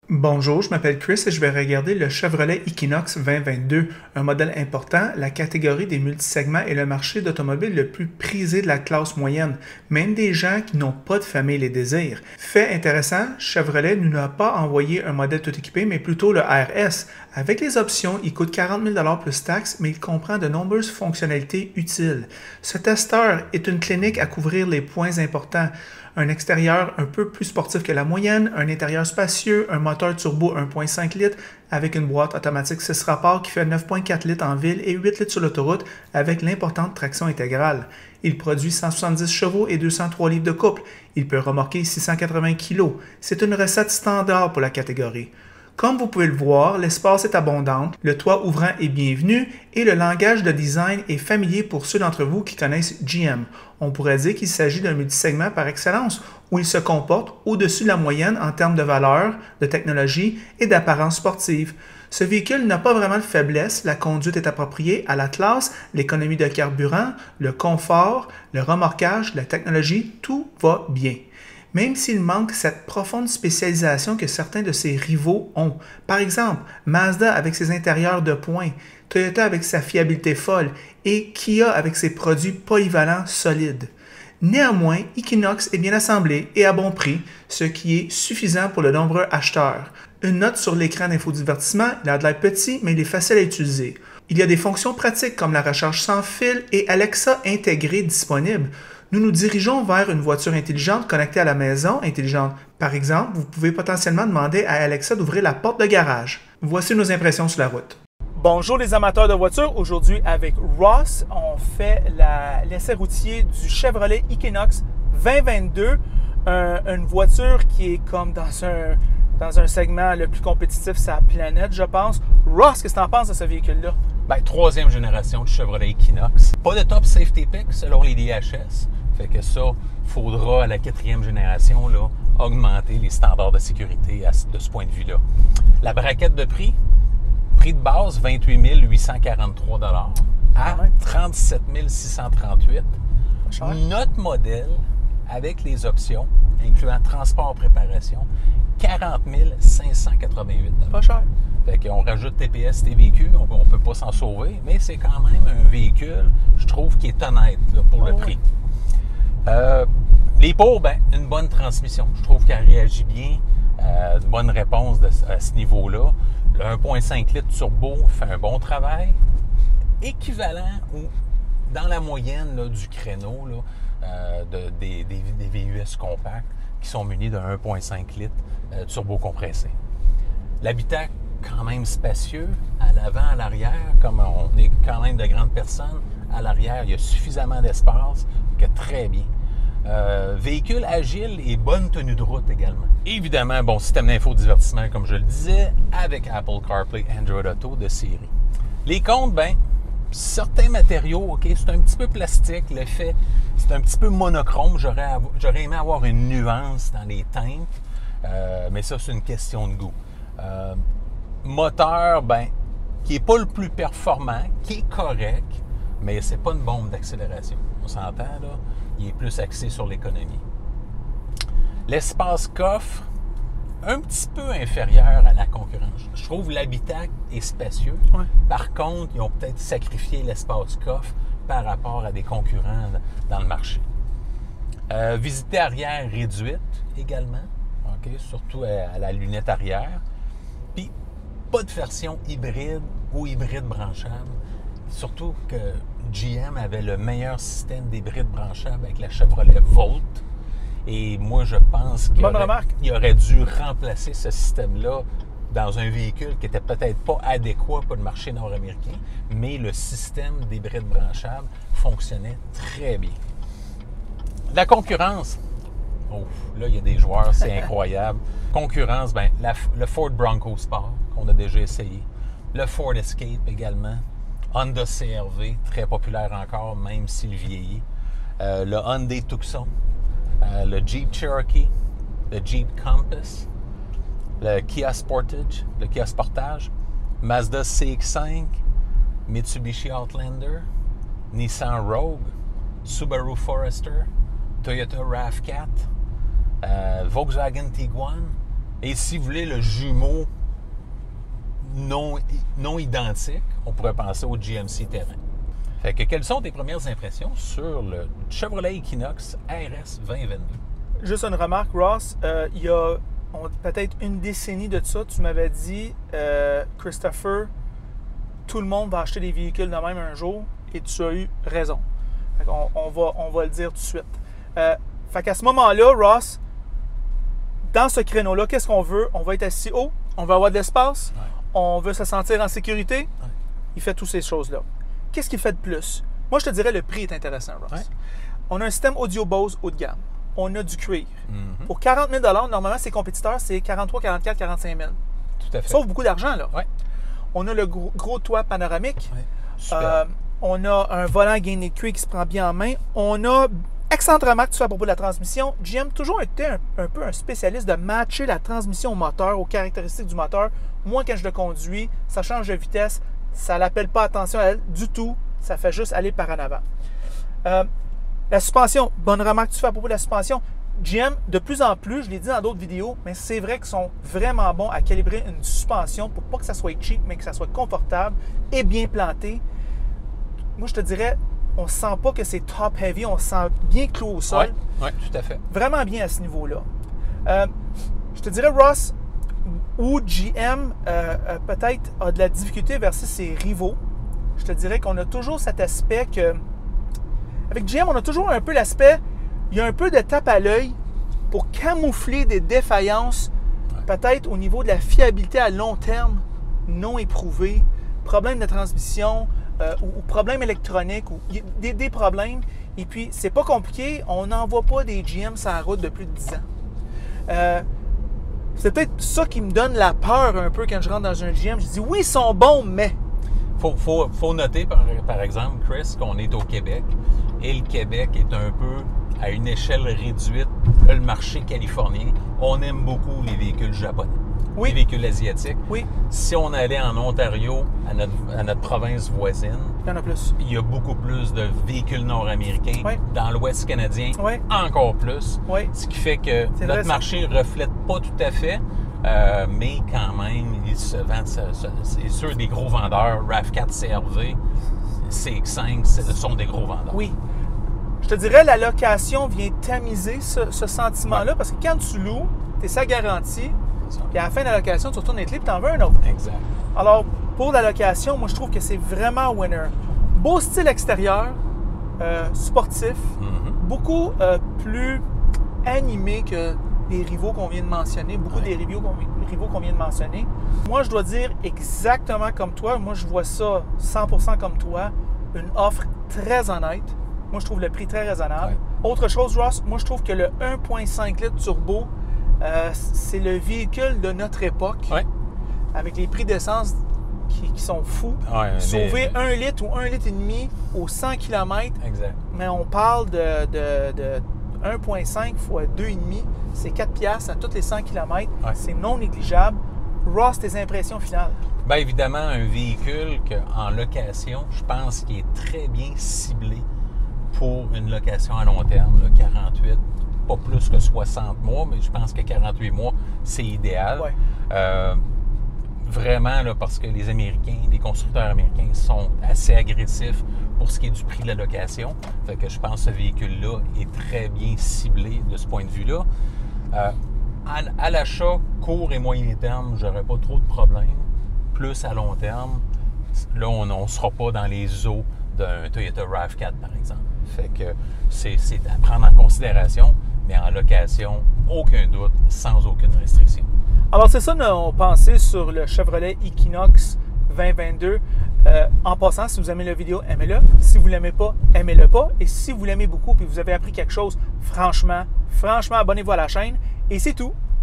Bonjour, je m'appelle Chris et je vais regarder le Chevrolet Equinox 2022, un modèle important, la catégorie des multisegments est le marché d'automobile le plus prisé de la classe moyenne. Même des gens qui n'ont pas de famille les désirent. Fait intéressant, Chevrolet ne nous a pas envoyé un modèle tout équipé, mais plutôt le RS. Avec les options, il coûte 40 000 plus taxes, mais il comprend de nombreuses fonctionnalités utiles. Ce testeur est une clinique à couvrir les points importants. Un extérieur un peu plus sportif que la moyenne, un intérieur spacieux, un moteur turbo 1.5 litres avec une boîte automatique 6 rapports qui fait 9.4 litres en ville et 8 litres sur l'autoroute avec l'importante traction intégrale. Il produit 170 chevaux et 203 livres de couple. Il peut remorquer 680 kg. C'est une recette standard pour la catégorie. Comme vous pouvez le voir, l'espace est abondant, le toit ouvrant est bienvenu et le langage de design est familier pour ceux d'entre vous qui connaissent GM. On pourrait dire qu'il s'agit d'un multisegment par excellence, où il se comporte au-dessus de la moyenne en termes de valeur, de technologie et d'apparence sportive. Ce véhicule n'a pas vraiment de faiblesse, la conduite est appropriée à la classe, l'économie de carburant, le confort, le remorquage, la technologie, tout va bien. Même s'il manque cette profonde spécialisation que certains de ses rivaux ont. Par exemple, Mazda avec ses intérieurs de pointe, Toyota avec sa fiabilité folle et Kia avec ses produits polyvalents solides. Néanmoins, Equinox est bien assemblé et à bon prix, ce qui est suffisant pour de nombreux acheteurs. Une note sur l'écran d'infodivertissement, il a de l'air petit, mais il est facile à utiliser. Il y a des fonctions pratiques comme la recharge sans fil et Alexa intégrée disponible. Nous nous dirigeons vers une voiture intelligente connectée à la maison intelligente. Par exemple, vous pouvez potentiellement demander à Alexa d'ouvrir la porte de garage. Voici nos impressions sur la route. Bonjour les amateurs de voitures, aujourd'hui avec Ross, on fait l'essai routier du Chevrolet Equinox 2022, une voiture qui est comme dans un segment le plus compétitif sur la planète, je pense. Ross, qu'est-ce que tu en penses de ce véhicule-là? Bien, troisième génération de Chevrolet Equinox. Pas de top safety pick selon les DHS. Fait que ça, faudra à la quatrième génération là, augmenter les standards de sécurité de ce point de vue-là. La braquette de prix de base, 28 843 à 37 638 Notre modèle, avec les options, incluant transport préparation, 40 588 Pas cher. Fait qu'on rajoute TPS, TVQ, on ne peut pas s'en sauver, mais c'est quand même un véhicule, je trouve, qui est honnête là, pour le prix. Les pour, ben, une bonne transmission. Je trouve qu'elle réagit bien, une bonne réponse à ce niveau-là. Le 1.5 litres turbo fait un bon travail, équivalent ou dans la moyenne là, du créneau là, des VUS compacts qui sont munis d'un 1.5 litres turbo compressé. L'habitacle, quand même spacieux, à l'avant, à l'arrière, comme on est quand même de grandes personnes, à l'arrière, il y a suffisamment d'espace que très bien. Véhicule agile et bonne tenue de route également. Évidemment, bon système d'infodivertissement, comme je le disais, avec Apple CarPlay, Android Auto de série. Les comptes, ben, certains matériaux, OK, c'est un petit peu plastique, l'effet, c'est un petit peu monochrome. J'aurais aimé avoir une nuance dans les teintes, mais ça, c'est une question de goût. Moteur, ben, qui n'est pas le plus performant, qui est correct, mais c'est pas une bombe d'accélération. On s'entend, là? Il est plus axé sur l'économie. L'espace coffre, un petit peu inférieur à la concurrence. Je trouve l'habitacle est spacieux. Ouais. Par contre, ils ont peut-être sacrifié l'espace coffre par rapport à des concurrents dans le marché. Visiter arrière réduite également, okay? Surtout à la lunette arrière. Puis, pas de version hybride ou hybride branchable. Surtout que GM avait le meilleur système d'hybride branchable avec la Chevrolet Volt. Et moi, je pense qu'il aurait dû remplacer ce système-là dans un véhicule qui n'était peut-être pas adéquat pour le marché nord-américain, mais le système d'hybride branchable fonctionnait très bien. La concurrence, oh, là, il y a des joueurs, c'est incroyable. Concurrence, ben, le Ford Bronco Sport, qu'on a déjà essayé. Le Ford Escape également. Honda CR-V, très populaire encore, même s'il vieillit. Le Hyundai Tucson. Le Jeep Cherokee. Le Jeep Compass. Le Kia Sportage. Le Kia Sportage. Mazda CX-5. Mitsubishi Outlander. Nissan Rogue. Subaru Forester. Toyota RAV4. Volkswagen Tiguan. Et si vous voulez le jumeau non identique, on pourrait penser au GMC Terrain. Fait que quelles sont tes premières impressions sur le Chevrolet Equinox RS 2022? Juste une remarque, Ross. Il y a peut-être une décennie de ça, tu m'avais dit, Christopher, tout le monde va acheter des véhicules de même un jour, et tu as eu raison. On va le dire tout de suite. Fait qu'à ce moment-là, Ross, dans ce créneau-là, qu'est-ce qu'on veut? On va être assis haut, on veut avoir de l'espace, on veut se sentir en sécurité. Il fait toutes ces choses-là. Qu'est-ce qu'il fait de plus? Moi, je te dirais le prix est intéressant, Ross. On a un système audio Bose haut de gamme. On a du cuir. Pour 40 000 normalement, ses compétiteurs, c'est 43, 44, 45 000. Tout à fait. Sauve beaucoup d'argent, là. On a le gros toit panoramique. On a un volant gainé de cuir qui se prend bien en main. On a, excellente remarque tu fais à propos de la transmission, GM toujours été un peu un spécialiste de matcher la transmission au moteur, aux caractéristiques du moteur. Moi, quand je le conduis, ça change de vitesse, ça n'appelle pas attention à elle du tout, ça fait juste aller par en avant. La suspension, bonne remarque tu fais à propos de la suspension. GM, de plus en plus, je l'ai dit dans d'autres vidéos, mais c'est vrai qu'ils sont vraiment bons à calibrer une suspension pour pas que ça soit cheap, mais que ça soit confortable et bien planté. Moi, je te dirais, on ne sent pas que c'est top heavy, on se sent bien clos au sol. Oui, tout à fait. Vraiment bien à ce niveau-là. Je te dirais, Ross, où GM peut-être a de la difficulté versus ses rivaux, je te dirais qu'on a toujours cet aspect que... Avec GM, on a toujours un peu l'aspect... Il y a un peu de tape à l'œil pour camoufler des défaillances, peut-être au niveau de la fiabilité à long terme, non éprouvée, problème de transmission ou problème électronique, ou des problèmes. Et puis, c'est pas compliqué, on n'envoie pas des GM sur la route de plus de 10 ans. C'est peut-être ça qui me donne la peur un peu quand je rentre dans un GM. Je dis oui, ils sont bons, mais... Faut noter, par exemple, Chris, qu'on est au Québec et le Québec est un peu à une échelle réduite le marché californien. On aime beaucoup les véhicules japonais, les véhicules asiatiques. Si on allait en Ontario, à notre province voisine, il y en a plus. Il y a beaucoup plus de véhicules nord-américains. Dans l'Ouest canadien, encore plus. Ce qui fait que notre marché ne reflète pas tout à fait. Mais quand même, ils se vendent, c'est sûr, des gros vendeurs. RAV4, CR-V, CX-5, ce sont des gros vendeurs. Oui. Je te dirais, la location vient tamiser ce sentiment-là, parce que quand tu loues, tu es sa garantie, puis à la fin de la location, tu retournes les clés, puis tu en veux un autre. Exact. Alors, pour la location, moi, je trouve que c'est vraiment winner. Beau style extérieur, sportif, beaucoup plus animé que les rivaux qu'on vient de mentionner, beaucoup des rivaux qu'on vient de mentionner. Moi, je dois dire exactement comme toi, moi, je vois ça 100% comme toi, une offre très honnête. Moi, je trouve le prix très raisonnable. Autre chose, Ross, moi, je trouve que le 1.5 litres turbo, c'est le véhicule de notre époque, avec les prix d'essence qui sont fous. Sauver 1 litre ou 1,5 litre aux 100 km, mais on parle de 1.5 fois 2,5, c'est 4 piastres à tous les 100 km. C'est non négligeable. Ross, tes impressions finales? Bien évidemment, un véhicule en location, je pense qu'il est très bien ciblé pour une location à long terme, là, 48, pas plus que 60 mois, mais je pense que 48 mois, c'est idéal. Vraiment, là, parce que les Américains, les constructeurs américains sont assez agressifs pour ce qui est du prix de la location. Fait que je pense que ce véhicule-là est très bien ciblé de ce point de vue-là. À l'achat court et moyen terme, j'aurais pas trop de problèmes. Plus à long terme, là, on ne sera pas dans les eaux d'un Toyota RAV4, par exemple. Fait que c'est à prendre en considération, mais en location, aucun doute, sans aucune restriction. Alors, c'est ça nos pensées sur le Chevrolet Equinox 2022. En passant, si vous aimez la vidéo, aimez-le. Si vous ne l'aimez pas, aimez-le pas. Et si vous l'aimez beaucoup et vous avez appris quelque chose, franchement, abonnez-vous à la chaîne. Et c'est tout.